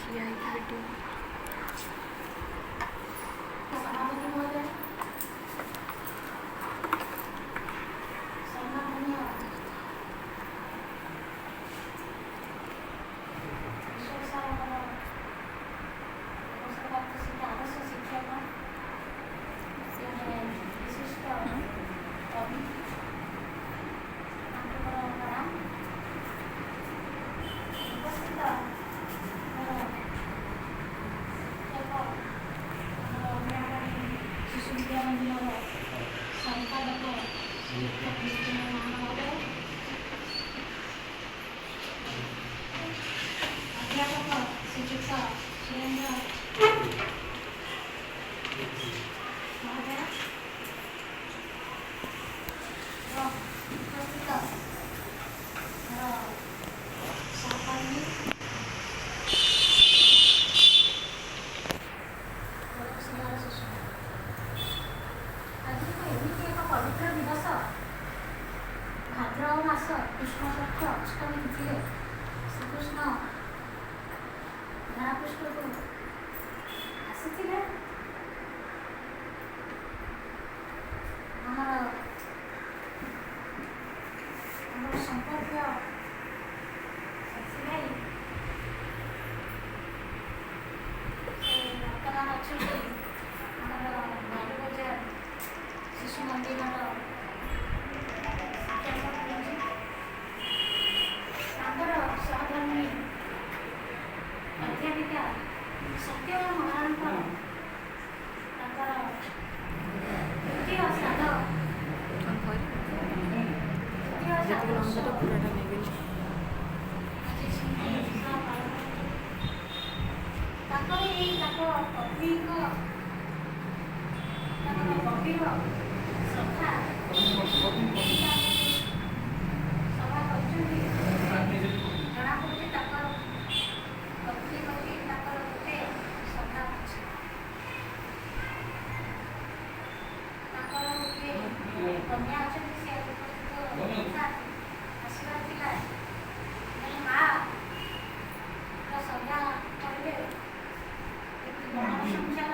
ଠିଆ ହେଇକି ଭିଡ଼ିଓ ସଭାପତି ମହୋଦୟ, ସମ୍ମାନନୀୟ ଈଶ୍ୱର ସାରଙ୍କର ଅବସରପ୍ରାପ୍ତ ଶିକ୍ଷା ଆଦର୍ଶ ଶିକ୍ଷକ, ଜଣେ ବିଶିଷ୍ଟ କବି, ତାଙ୍କର ପ୍ରଣାମ। ଉପସ୍ଥିତ ଆମର ଶିକ୍ଷକ, ଆମର ଅଙ୍ଗନବାଡ଼ି ଶିଶୁ ବିଦ୍ୟା ମନ୍ଦିରର ସମ୍ପାଦକ ମହୋଦୟ, ଅଧ୍ୟାପକ ଶ୍ରୀଯୁକ୍ତ ସୁରେନ୍ଦ୍ର ମହୋଦୟ, ଏବଂ ଉପସ୍ଥିତ ଆମର ସହକର୍ମୀ, ସୁନ୍ଦର ଶିଶୁ। ଆଜି ଏମିତି ଏକ ପବିତ୍ର ଦିବସ, ଭାଦ୍ରବ ମାସ କୃଷ୍ଣପକ୍ଷ ଅଷ୍ଟମୀ ତିଥିରେ ଶ୍ରୀକୃଷ୍ଣ ଧରାପୃଷ୍ଠକୁ ଆସିଥିଲେ। ଆମର ସମ୍ପର୍କୀୟ ସେଥିପାଇଁ ସେ ବର୍ତ୍ତମାନ ଅଛନ୍ତି ଆମର ବାଲୁବଜାର ଶିଶୁ ମନ୍ଦିରର ତାଙ୍କର ସହଧର୍ମୀ ଅଧ୍ୟାପିକା ସତ୍ୟଭାମା ମହାରାଣୀଙ୍କ ତାଙ୍କର ତୃତୀୟ ଶ୍ରାଦ୍ଧ ପୁରାଟା ନେଇଗଲି। ଆଜି ସ୍ମୃତି ସହ ପାଳନ କରୁଛୁ। ତାଙ୍କର ଏଇ ତାଙ୍କର ଗଭୀର ଶ୍ରଦ୍ଧା ସଭା କରିଛନ୍ତି, ଜଣାପଡ଼ୁଛି ତାଙ୍କର ପ୍ରତି ତାଙ୍କର ଗୋଟେ ଶ୍ରଦ୍ଧା ଅଛି। ତାଙ୍କର ଗୋଟିଏ କନ୍ୟା ଅଛନ୍ତି, ସେ ଉପସ୍ଥିତ ଆସିବାର ଥିଲା। ମାଆର ସଂଜ୍ଞା କହିଲେ ଗଣର ସଂଖ୍ୟାର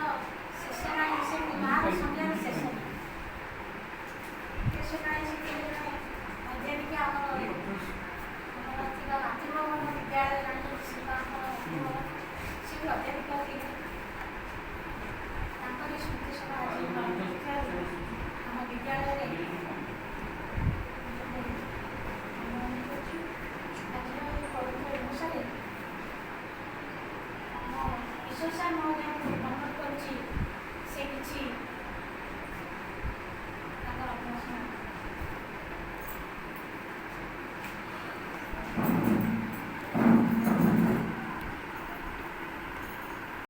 ଶେଷ ନାହିଁ, ସେମିତି ମାଆର ସଂଖ୍ୟାର ଶେଷ ନାହିଁ। ଅଧ୍ୟାପିକା ଆମର ଥିବା ମାତୃଭବନ ବିଦ୍ୟାଳୟ ଜାଣିଛନ୍ତି, ଶିଳ୍ପାଙ୍କର ସେ ବି ଅଧ୍ୟାପିକା ଥିଲେ। ତାଙ୍କରି ସ୍ମୃତି ସଭା ଆଜି ପାଳନ କରୁଥିବାରୁ ଆମ ବିଦ୍ୟାଳୟରେ ଆଜିର ଏହି ପବିତ୍ର ଦିବସରେ ଆମ ଈଶ୍ୱର ସାର୍ ମହୋଦୟ